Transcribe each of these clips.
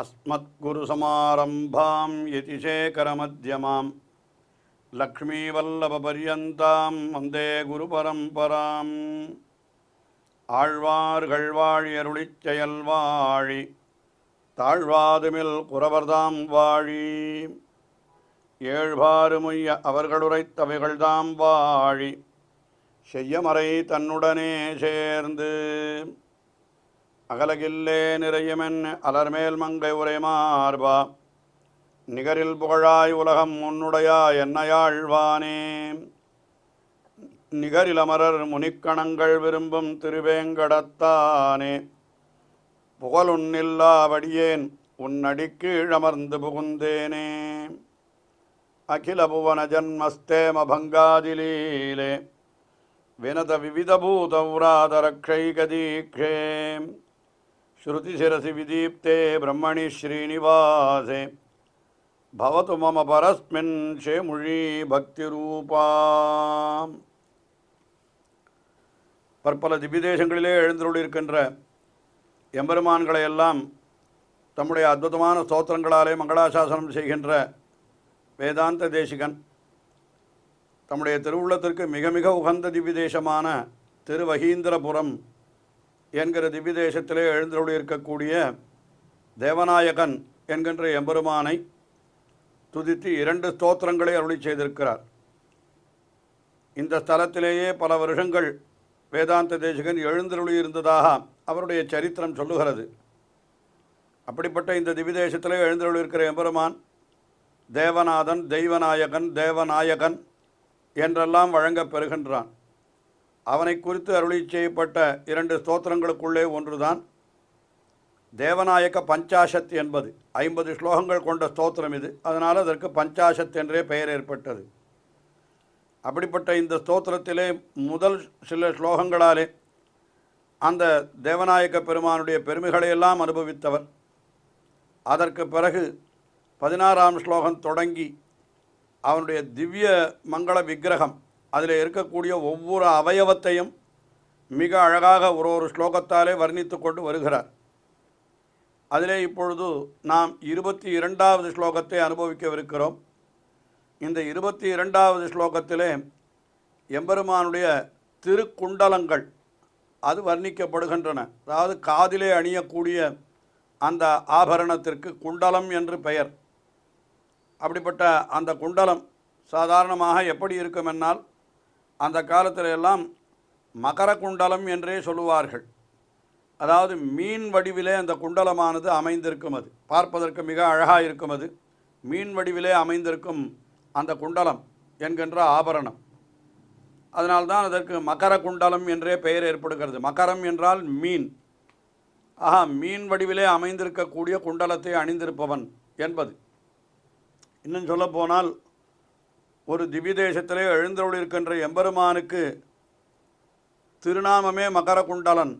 अस्मद्गुरुसमारम्भां यतिशेखरमध्यमां लक्ष्मीवल्लभपर्यन्तां वन्दे गुरुपरम्पराम् ஆழ்வார்கள் வாழி அருளிச் செயல் வாழி தாழ்வாதுமில் குறவர்தாம் வாழி ஏழ்பாறுமுய்ய அவர்களுரைத்தவைகள்தாம் வாழி செய்யமறை தன்னுடனே சேர்ந்து அகலகில்லே நிறையுமென் அலர்மேல் மங்கை உரை மார்பா நிகரில் புகழாய் உலகம் உன்னுடையா என்னையாழ்வானே நிகரில் அமரர் முனிக்கணங்கள் விரும்பும் திருவேங்கடத்தானே புகழுன்னில்லாவடியேன் உன்னடிக்கீழமர்ந்து புகுந்தேனே அகில புவன ஜன்மஸ்தேம பங்காதிலீலே வினத விவிதபூதௌராதரக்ஷைகதீக்ஷே ஸ்ருதிசிரசி விதீப்தே பிரம்மணி ஸ்ரீனிவாசே பவது மம பரஸ்மின் ஷேமுழி பக்திரூபாம். பற்பல திவ்யதேசங்களிலே எழுந்தருளிருக்கின்ற எம்பெருமான்களை எல்லாம் தம்முடைய அற்புதமான ஸ்தோத்திரங்களாலே மங்களாசாசனம் செய்கின்ற வேதாந்த தேசிகன் தம்முடைய திருவுள்ளத்திற்கு மிக மிக உகந்த திவ்யதேசமான திருவகீந்திரபுரம் என்கிற திவ்யதேசத்திலே எழுந்தருளியிருக்கக்கூடிய தேவநாயகன் என்கின்ற எம்பெருமானை துதித்து 2 ஸ்தோத்திரங்களை அருளி செய்திருக்கிறார். இந்த ஸ்தலத்திலேயே பல வருஷங்கள் வேதாந்த தேசிகன் எழுந்தருளியிருந்ததாக அவருடைய சரித்திரம் சொல்லுகிறது. அப்படிப்பட்ட இந்த திவ்யதேசத்திலே எழுந்தருளியிருக்கிற எம்பெருமான் தேவநாதன், தெய்வநாயகன், தேவநாயகன் என்றெல்லாம் வழங்கப் பெறுகின்றான். அவனை குறித்து அருளி செய்யப்பட்ட 2 ஸ்தோத்திரங்களுக்குள்ளே ஒன்றுதான் தேவநாயக பஞ்சாஷத் என்பது. 50 ஸ்லோகங்கள் கொண்ட ஸ்தோத்திரம் இது. அதனால் அதற்கு பஞ்சாஷத் என்றே பெயர் ஏற்பட்டது. அப்படிப்பட்ட இந்த ஸ்தோத்திரத்திலே முதல் சில ஸ்லோகங்களாலே அந்த தேவநாயக பெருமானுடைய பெருமைகளையெல்லாம் அனுபவித்தவர். அதற்கு பிறகு 16ஆம் ஸ்லோகம் தொடங்கி அவனுடைய திவ்ய மங்கள விக்கிரகம், அதில் இருக்கக்கூடிய ஒவ்வொரு அவயவத்தையும் மிக அழகாக ஒரு ஸ்லோகத்தாலே வர்ணித்து கொண்டு வருகிறார். அதிலே இப்பொழுது நாம் 22வது ஸ்லோகத்தை அனுபவிக்கவிருக்கிறோம். இந்த 22வது ஸ்லோகத்திலே எம்பெருமானுடைய திருக்குண்டலங்கள் அது வர்ணிக்கப்படுகின்றன. அதாவது காதிலே அணியக்கூடிய அந்த ஆபரணத்திற்கு குண்டலம் என்று பெயர். அப்படிப்பட்ட அந்த குண்டலம் சாதாரணமாக எப்படி இருக்கும் என்னால் அந்த காலத்தில் எல்லாம் மகர குண்டலம் என்றே சொல்லுவார்கள். அதாவது மீன் வடிவிலே அந்த குண்டலமானது அமைந்திருக்கும். அது பார்ப்பதற்கு மிக அழகாக இருக்கும். அது மீன் வடிவிலே அமைந்திருக்கும் அந்த குண்டலம் என்கின்ற ஆபரணம். அதனால்தான் அதற்கு மகர குண்டலம் என்றே பெயர் ஏற்படுகிறது. மகரம் என்றால் மீன். மீன் வடிவிலே அமைந்திருக்கக்கூடிய குண்டலத்தை அணிந்திருப்பவன் என்பது. இன்னும் சொல்லப்போனால் ஒரு திவ்யதேசத்திலே எழுந்தருளிருக்கின்ற எம்பெருமானுக்கு திருநாமமே மகர குண்டலன்.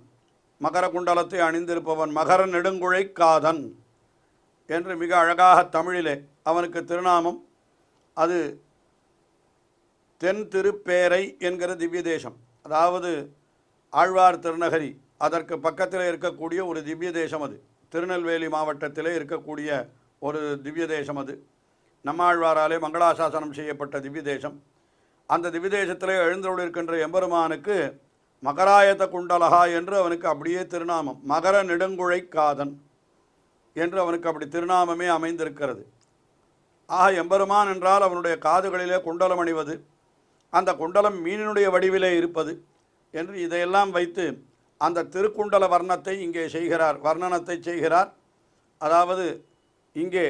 மகர குண்டலத்தை அணிந்திருப்பவன் மகர நெடுங்குழை காதன் என்று மிக அழகாக தமிழிலே அவனுக்கு திருநாமம். அது தென் திருப்பேரை என்கிற திவ்ய தேசம். அதாவது ஆழ்வார் திருநகரி அதற்கு பக்கத்தில் இருக்கக்கூடிய ஒரு திவ்ய தேசம். அது திருநெல்வேலி மாவட்டத்திலே இருக்கக்கூடிய ஒரு திவ்ய தேசம். அது நம்மாழ்வாராலே மங்களாசாசனம் செய்யப்பட்ட திவ்ய தேசம். அந்த திவ்ய தேசத்திலே எழுந்தருளிருக்கின்ற எம்பெருமானுக்கு மகராயத குண்டலகா என்று அவனுக்கு அப்படியே திருநாமம். மகர நெடுங்குழை காதன் என்று அவனுக்கு அப்படி திருநாமமே அமைந்திருக்கிறது. எம்பெருமான் என்றால் அவனுடைய காதுகளிலே குண்டலம் அணிவது, அந்த குண்டலம் மீனினுடைய வடிவிலே இருப்பது என்று இதையெல்லாம் வைத்து அந்த திருக்குண்டல வர்ணத்தை இங்கே செய்கிறார், வர்ணனத்தை செய்கிறார். அதாவது இங்கே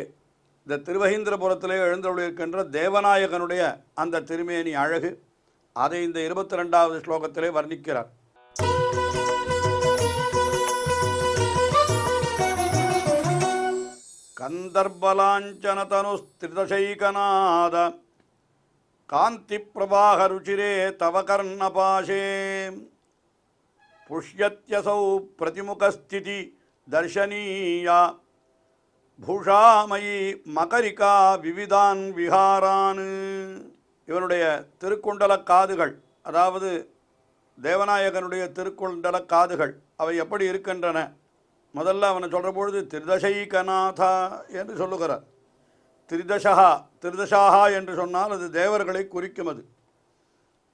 இந்த திருவகீந்திரபுரத்திலே எழுந்தருளிருக்கின்ற தேவநாயகனுடைய அந்த திருமேனி அழகு, அதை இந்த 22வது ஸ்லோகத்திலே வர்ணிக்கிறார். கந்தர்பலாஞ்சனதனுஸ்திரிதசைகநாத காந்தி பிரபாக ருச்சிரே தவ கர்ணபாஷே புஷ்யத்யசௌ பிரதிமுகஸ்திதி தர்ஷனீயா பூஷாமயி மகரிகா விவிதான் விஹாரான். இவனுடைய திருக்குண்டல காதுகள், அதாவது தேவநாயகனுடைய திருக்குண்டல காதுகள் அவை எப்படி இருக்கின்றன? முதல்ல அவனை சொல்கிற பொழுது திருதசைகநாதா என்று சொல்லுகிறார். திரிதசா திருதசாகா என்று சொன்னால் அது தேவர்களை குறிக்கும். அது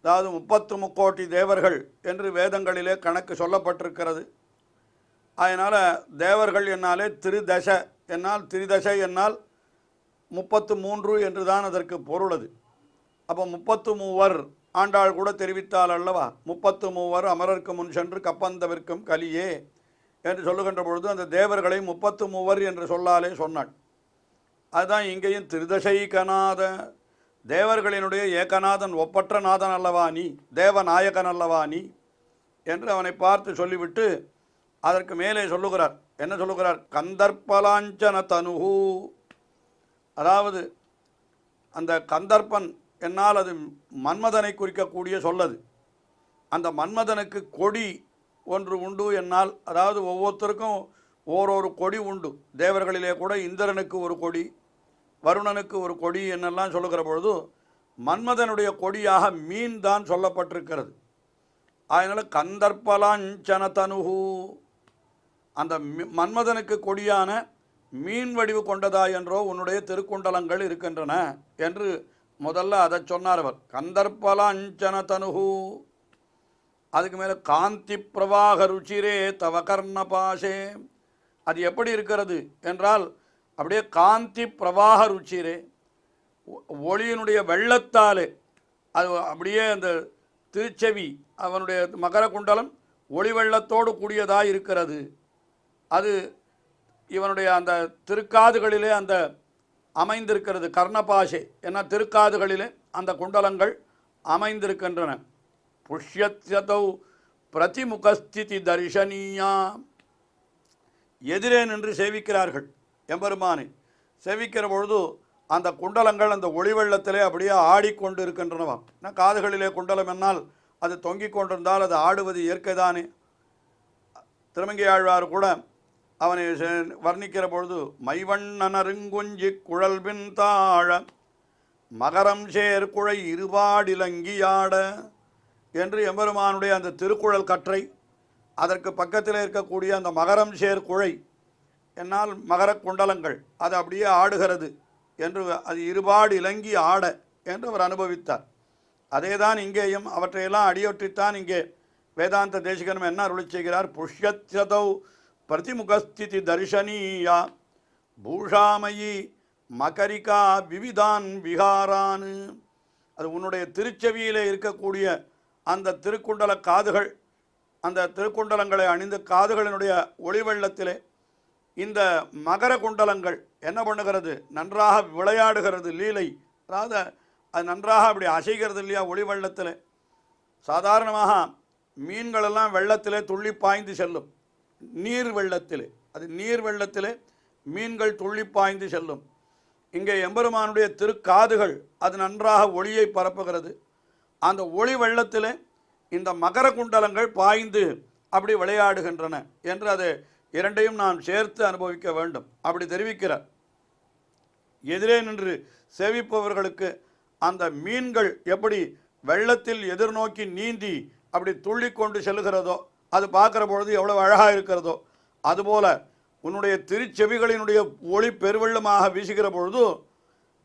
அதாவது 33 தேவர்கள் என்று வேதங்களிலே கணக்கு சொல்லப்பட்டிருக்கிறது. அதனால் தேவர்கள் என்னாலே திருதச என்னால் திரிதசை என்னால் 33 என்று தான் அதற்கு பொருள். அது அப்போ 33 ஆண்டாள் கூட தெரிவித்தாள் அல்லவா, 33 அமரருக்கு முன் சென்று கப்பந்தவிற்கும் கலியே என்று சொல்லுகின்ற பொழுது அந்த தேவர்களை 33 என்று சொல்லாலே சொன்னாள். அதுதான் இங்கேயும் திருதசைகநாத, தேவர்களினுடைய ஏகநாதன், ஒப்பற்ற நாதன் அல்லவா நீ, தேவநாயகன் அல்லவா நீ என்று அவனை பார்த்து சொல்லிவிட்டு அதற்கு மேலே சொல்லுகிறார். என்ன சொல்லுகிறார்? கந்தர்ப்பலாஞ்சன தனுகு, அதாவது அந்த கந்தர்ப்பன் என்னால் அது மன்மதனை குறிக்கக்கூடிய சொல்லது. அந்த மன்மதனுக்கு கொடி ஒன்று உண்டு என்னால், அதாவது ஒவ்வொருத்தருக்கும் ஓரொரு கொடி உண்டு. தேவர்களிலே கூட இந்திரனுக்கு ஒரு கொடி, வருணனுக்கு ஒரு கொடி என்னெல்லாம் சொல்லுகிற பொழுது மன்மதனுடைய கொடியாக மீன் தான் சொல்லப்பட்டிருக்கிறது. அதனால் கந்தர்ப்பலாஞ்சன தனுகு, அந்த மன்மதனுக்கு கொடியான மீன் வடிவு கொண்டதா என்றோ உன்னுடைய திருக்குண்டலங்கள் இருக்கின்றன என்று முதல்ல அதை சொன்னார் அவர். கந்தர்ப்பலாஞ்சன தனுகு. அதுக்கு மேலே காந்தி பிரவாக ருச்சிரே தவ கர்ண பாஷே, அது எப்படி இருக்கிறது என்றால் அப்படியே காந்தி பிரவாக ருச்சிரே, ஒளியினுடைய வெள்ளத்தாலே அது அப்படியே அந்த திருச்செவி அவனுடைய மகர குண்டலம் ஒளி வெள்ளத்தோடு கூடியதாக இருக்கிறது. அது இவனுடைய அந்த திருக்காதுகளிலே அந்த அமைந்திருக்கிறது கர்ணபாஷை, ஏன்னா திருக்காதுகளிலே அந்த குண்டலங்கள் அமைந்திருக்கின்றன. புஷ்யத்யதௌ பிரதிமுகஸ்திதி தரிசனீயா, எதிரே நின்று சேவிக்கிறார்கள் எம்பெருமானை. சேவிக்கிற பொழுது அந்த குண்டலங்கள் அந்த ஒளி வெள்ளத்திலே அப்படியே ஆடிக்கொண்டு இருக்கின்றனவாம். ஏன்னா காதுகளிலே குண்டலம் என்னால் அது தொங்கிக் கொண்டிருந்தால் அது ஆடுவது இயற்கைதானே. திருமங்கை ஆழ்வார் கூட அவனை வர்ணிக்கிற பொழுது மைவண்ணனருங்குஞ்சி குழல்பின் தாழ மகரம் சேர்குழை இருபாடிலங்கியாட என்று எம்பெருமானுடைய அந்த திருக்குழல் கற்றை, அதற்கு பக்கத்தில் இருக்கக்கூடிய அந்த மகரம் சேர்குழை என்னால் மகர குண்டலங்கள் அது அப்படியே ஆடுகிறது என்று, அது இருபாடு இலங்கி ஆட என்று அவர் அனுபவித்தார். அதே தான் இங்கேயும் அவற்றையெல்லாம் அடியொற்றித்தான் இங்கே வேதாந்த தேசிகனும் என்ன அருளி செய்கிறார்? புஷ்யத்யதௌ பிரதிமுகஸ்திதி தரிசனீயா பூஷாமயி மகரிகா விவிதான் விகாரான். அது உன்னுடைய திருச்செவியிலே இருக்கக்கூடிய அந்த திருக்குண்டல காதுகள், அந்த திருக்குண்டலங்களை அணிந்த காதுகளினுடைய ஒளிவெள்ளத்திலே இந்த மகர குண்டலங்கள் என்ன பண்ணுகிறது? நன்றாக விளையாடுகிறது, லீலை. அதாவது அது நன்றாக அப்படி அசைகிறது இல்லையா ஒளி வெள்ளத்தில். சாதாரணமாக மீன்களெல்லாம் வெள்ளத்திலே துள்ளி பாய்ந்து செல்லும், நீர் வெள்ளத்திலே, அது நீர் வெள்ளத்திலே மீன்கள் துள்ளி பாய்ந்து செல்லும். இங்கே எம்பெருமானுடைய திருக்காதுகள் அது நன்றாக ஒளியை பரப்புகிறது. அந்த ஒளி வெள்ளத்திலே இந்த மகர குண்டலங்கள் பாய்ந்து அப்படி விளையாடுகின்றன என்று அது இரண்டையும் நாம் சேர்த்து அனுபவிக்க வேண்டும் அப்படி தெரிவிக்கிறார். எதிரே நின்று சேவிப்பவர்களுக்கு அந்த மீன்கள் எப்படி வெள்ளத்தில் எதிர்நோக்கி நீந்தி அப்படி துள்ளி கொண்டு செல்கிறதோ அது பார்க்குற பொழுது எவ்வளோ அழகாக இருக்கிறதோ, அதுபோல உன்னுடைய திருச்செவிகளினுடைய ஒளி பெருவெள்ளமாக வீசுகிற பொழுது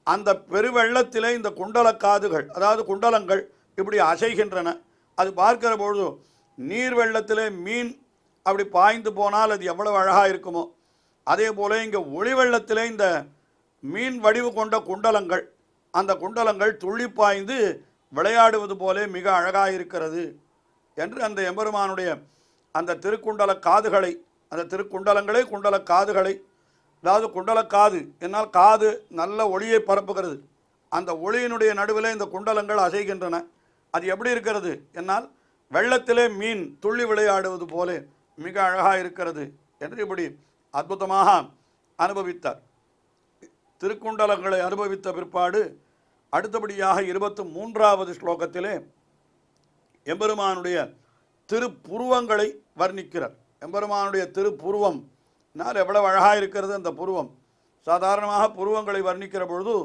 அந்த பெருவெள்ளத்திலே இந்த குண்டல காதுகள், அதாவது குண்டலங்கள் இப்படி அசைகின்றன. அது பார்க்கிற பொழுது நீர் வெள்ளத்திலே மீன் அப்படி பாய்ந்து போனால் அது எவ்வளவு அழகாக இருக்குமோ, அதே போல் இங்கே ஒளி வெள்ளத்திலே இந்த மீன் வடிவு கொண்ட குண்டலங்கள், அந்த குண்டலங்கள் துள்ளி பாய்ந்து விளையாடுவது போலே மிக அழகாக இருக்கிறது என்று அந்த எம்பெருமானுடைய அந்த திருக்குண்டல காதுகளை, அந்த திருக்குண்டலங்களே குண்டல காதுகளை, அதாவது குண்டல காது என்னால் காது நல்ல ஒளியை பரப்புகிறது. அந்த ஒளியினுடைய நடுவில் இந்த குண்டலங்கள் அசைகின்றன. அது எப்படி இருக்கிறது என்னால் வெள்ளத்திலே மீன் துள்ளி விளையாடுவது போல மிக அழகாக இருக்கிறது என்று இப்படி அற்புதமாக அனுபவித்தார். திருக்குண்டலங்களை அனுபவித்த பிற்பாடு அடுத்தபடியாக 23வது ஸ்லோகத்திலே எம்பெருமானுடைய திருப்புருவங்களை வர்ணிக்கிறார். எம்பெருமானுடைய திருப்புருவம் என்னால் எவ்வளவு அழகாக இருக்கிறது அந்த புருவம். சாதாரணமாக புருவங்களை வர்ணிக்கிற பொழுது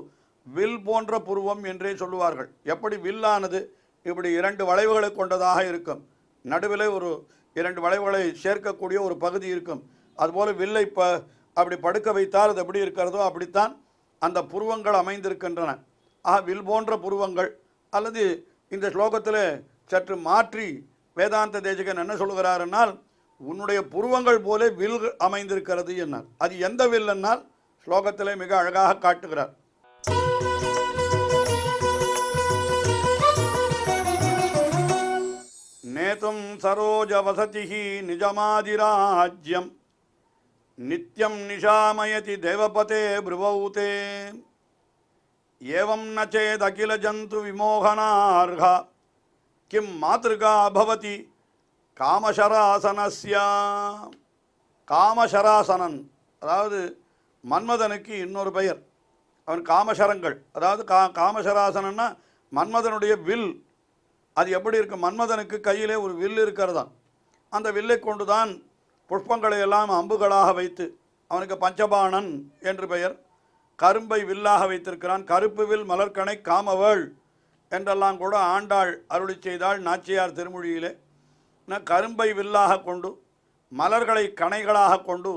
வில் போன்ற புருவம் என்றே சொல்லுவார்கள். எப்படி வில்லானது இப்படி 2 வளைவுகளை கொண்டதாக இருக்கும், நடுவில் ஒரு 2 வளைவுகளை சேர்க்கக்கூடிய ஒரு பகுதி இருக்கும், அதுபோல் வில்லை அப்படி படுக்க வைத்தால் அது எப்படி இருக்கிறதோ அப்படித்தான் அந்த புருவங்கள் அமைந்திருக்கின்றன. வில் போன்ற புருவங்கள். அல்லது இந்த ஸ்லோகத்தில் சற்று மாற்றி வேதாந்த தேசிகன் என்ன சொல்கிறார் என்னால், உன்னுடைய புருவங்கள் போல வில் அமைந்திருக்கிறது என்னால். அது எந்த வில் என்னால் ஸ்லோகத்தில் மிக அழகாக காட்டுகிறார். நேதும் சரோஜ வசதிஹி நிஜமாதிராஜ்யம் நித்யம் நிஷாமயதி தேவபதே ப்ருவௌதே ஏவம் ந சேத் அகில ஜந்து விமோகனார்ஹா கிம் மாத்ருகா பவதி காமசராசனஸ்யா. காமசராசனன் அதாவது மன்மதனுக்கு இன்னொரு பெயர். அவன் காமசரங்கள், அதாவது காமசராசனன்னா மன்மதனுடைய வில். அது எப்படி இருக்கு? மன்மதனுக்கு கையிலே ஒரு வில் இருக்கிறதான். அந்த வில்லை கொண்டு தான் புஷ்பங்களை எல்லாம் அம்புகளாக வைத்து, அவனுக்கு பஞ்சபாணன் என்று பெயர், கரும்பை வில்லாக வைத்திருக்கிறான். கருப்பு வில் மலர்கணை காமவேள் என்றெல்லாம் கூட ஆண்டாள் அருளி செய்தாள் நாச்சியார் திருமொழியிலே. கரும்பை வில்லாக கொண்டு மலர்களை கணைகளாக கொண்டு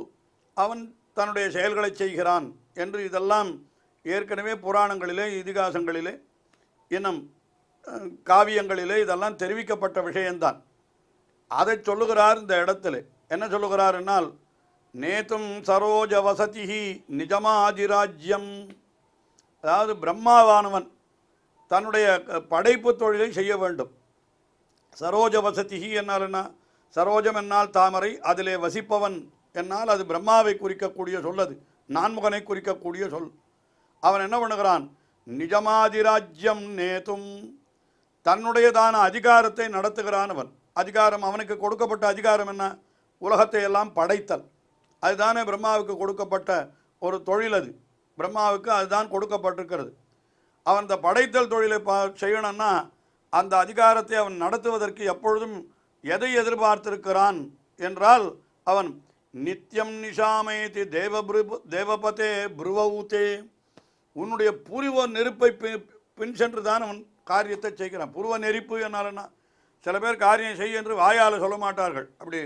அவன் தன்னுடைய செயல்களை செய்கிறான் என்று இதெல்லாம் ஏற்கனவே புராணங்களிலே, இதிகாசங்களிலே, இன்னும் காவியங்களிலே இதெல்லாம் தெரிவிக்கப்பட்ட விஷயம்தான். அதை சொல்லுகிறார் இந்த இடத்துல. என்ன சொல்லுகிறார் என்னால், நேத்தும் சரோஜ வசதிஹி நிஜமாதிராஜ்யம். அதாவது பிரம்மாவானவன் தன்னுடைய படைப்பு தொழிலை செய்ய வேண்டும். சரோஜ வசதிஹி என்னால் என்ன? சரோஜம் என்னால் தாமரை, அதிலே வசிப்பவன் என்னால் அது பிரம்மாவை குறிக்கக்கூடிய சொல். அது நான்முகனை குறிக்கக்கூடிய சொல். அவன் என்ன பண்ணுகிறான்? நிஜமாதிராஜ்யம் நேத்தும், தன்னுடையதான அதிகாரத்தை நடத்துகிறான் அவன். அதிகாரம், அவனுக்கு கொடுக்கப்பட்ட அதிகாரம் என்ன? உலகத்தை எல்லாம் படைத்தல். அதுதானே பிரம்மாவுக்கு கொடுக்கப்பட்ட ஒரு தொழில். அது பிரம்மாவுக்கு அதுதான் கொடுக்கப்பட்டிருக்கிறது. அவன் இந்த படைத்தல் தொழிலை செய்யணும்னா அந்த அதிகாரத்தை அவன் நடத்துவதற்கு எப்பொழுதும் எதை எதிர்பார்த்திருக்கிறான் என்றால், அவன் நித்தியம் நிஷாமேதி தேவபதே ப்ருவௌதே, உன்னுடைய புருவ நெருப்பை பின் சென்று தான் அவன் காரியத்தை செய்கிறான். புருவ நெருப்பு என்னாலன்னா, சில பேர் காரியம் செய்ய என்று வாயால் சொல்ல மாட்டார்கள், அப்படி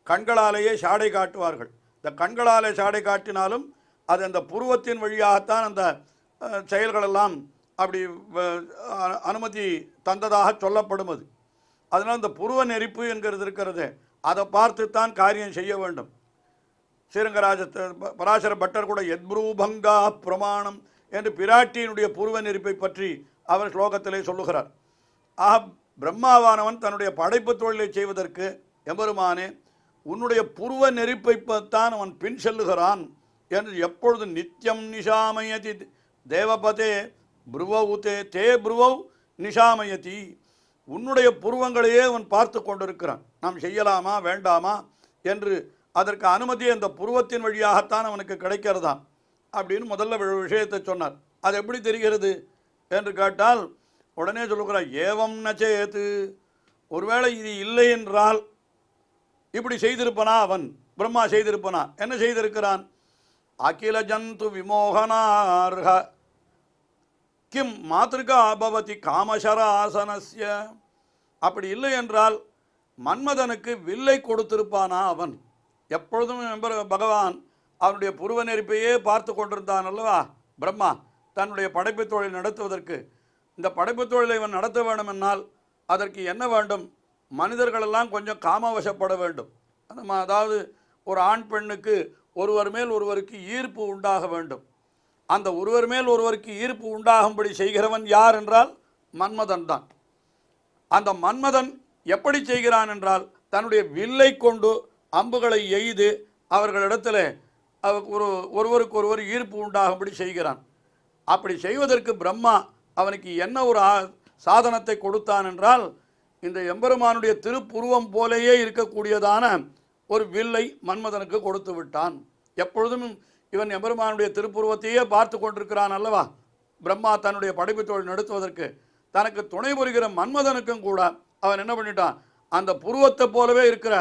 கண்களாலேயே சாடை காட்டுவார்கள். இந்த கண்களாலே சாடை காட்டினாலும் அது அந்த புருவத்தின் வழியாகத்தான் அந்த செயல்களெல்லாம் அப்படி அனுமதி தந்ததாக சொல்லப்படும். அது அதனால் இந்த புருவ நெருப்பு என்கிறது இருக்கிறது, அதை பார்த்துத்தான் காரியம் செய்ய வேண்டும். ஸ்ரீரங்கராஜ பராசர பட்டர் கூட எத்ரூபங்கா பிரமாணம் என்று பிராட்டியினுடைய புருவ நெருப்பை பற்றி அவர் ஸ்லோகத்திலே சொல்லுகிறார். பிரம்மாவானவன் தன்னுடைய படைப்பு தொழிலை செய்வதற்கு, எம்பெருமானே உன்னுடைய புருவ நெருப்பைத்தான் அவன் பின் செல்லுகிறான் என்று எப்பொழுது நித்தியம் நிஷாமயதி தேவபதே ப்ருவௌதே தே ப்ருவௌ நிஷாமயதி, உன்னுடைய புருவங்களையே அவன் பார்த்து கொண்டிருக்கிறான். நாம் செய்யலாமா வேண்டாமா என்று அதற்கு அனுமதி அந்த புருவத்தின் வழியாகத்தான் அவனுக்கு கிடைக்கிறதான் அப்படின்னு முதல்ல விஷயத்தை சொன்னார். அது எப்படி தெரிகிறது என்று கேட்டால் உடனே சொல்லுகிறார், ஏவம் நச்சேத்து, ஒருவேளை இது இல்லை என்றால் இப்படி செய்திருப்பனா அவன்? பிரம்மா செய்திருப்பனா? என்ன செய்திருக்கிறான்? அகில ஜந்து விமோகனார்ஹ கிம் மாத்ருகா பவதி காமசராசனஸ்ய. அப்படி இல்லை என்றால் மன்மதனுக்கு வில்லை கொடுத்திருப்பானா அவன்? எப்பொழுதும் பகவான் அவனுடைய புருவ நெருப்பையே பார்த்து கொண்டிருந்தான் அல்லவா பிரம்மா தன்னுடைய படைப்பு தொழில் நடத்துவதற்கு. இந்த படைப்பு தொழிலை இவன் நடத்த வேண்டும் என்னால் அதற்கு என்ன வேண்டும்? மனிதர்களெல்லாம் கொஞ்சம் காமவசப்பட வேண்டும். அதாவது ஒரு ஆண் பெண்ணுக்கு ஒருவர் மேல் ஒருவருக்கு ஈர்ப்பு உண்டாக வேண்டும். அந்த ஒருவர் மேல் ஒருவருக்கு ஈர்ப்பு உண்டாகும்படி செய்கிறவன் யார் என்றால் மன்மதன் தான். அந்த மன்மதன் எப்படி செய்கிறான் என்றால், தன்னுடைய வில்லை கொண்டு அம்புகளை எய்து அவர்களிடத்தில் ஒருவருக்கு ஒருவர் ஈர்ப்பு உண்டாகும்படி செய்கிறான். அப்படி செய்வதற்கு பிரம்மா அவனுக்கு என்ன ஒரு சாதனத்தை கொடுத்தான் என்றால், இந்த எம்பெருமானுடைய திருப்புருவம் போலேயே இருக்கக்கூடியதான ஒரு வில்லை மன்மதனுக்கு கொடுத்து விட்டான். எப்பொழுதும் இவன் எம்பெருமானுடைய திருப்புருவத்தையே பார்த்து கொண்டிருக்கிறான் அல்லவா பிரம்மா தன்னுடைய படைப்பு தொழில் நடத்துவதற்கு. தனக்கு துணை புரிகிற மன்மதனுக்கும் கூட அவன் என்ன பண்ணிட்டான்? அந்த புருவத்தை போலவே இருக்கிற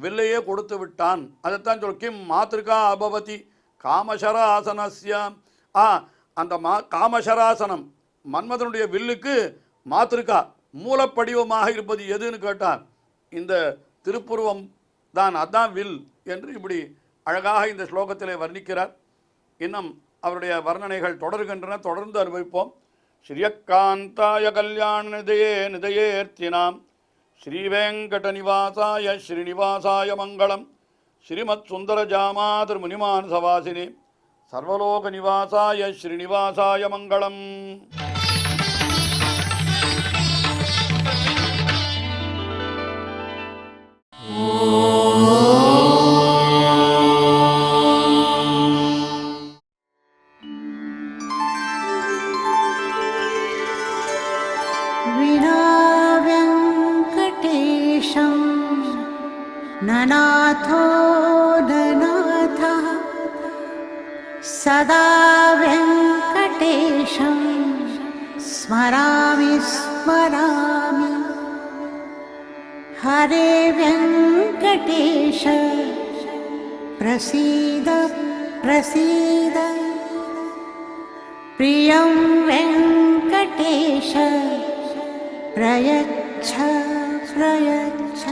வில்லையே கொடுத்து விட்டான். அதைத்தான் சொல் கிம் மாத்ருகா அபவதி காமசராசனஸ்ய. அந்த காமசராசனம் மன்மதனுடைய வில்லுக்கு மாத்ருகா மூலப்படிவமாக இருப்பது எதுன்னு கேட்டான், இந்த திருப்புருவம் தான், அதான் வில் என்று இப்படி அழகாக இந்த ஸ்லோகத்திலே வர்ணிக்கிறார். இன்னும் அவருடைய வர்ணனைகள் தொடர்கின்றன, தொடர்ந்து அனுபவிப்போம். ஸ்ரீயக்காந்தாய கல்யாண நிதையே நிதையேர்த்தினாம் ஸ்ரீவேங்கட நிவாசாய ஸ்ரீனிவாசாய மங்களம். ஸ்ரீமத் சுந்தர ஜாமாதர் முனிமானசவாசினி சர்வலோக நிவாசாய ஸ்ரீனிவாசாய மங்களம். ननाथो ननाथः सदा वेङ्कटेशं स्मरामि स्मरामि. हरे वेङ्कटेश प्रसीद प्रसीद. प्रियं वेङ्कटेश प्रयच्छ प्रयच्छ.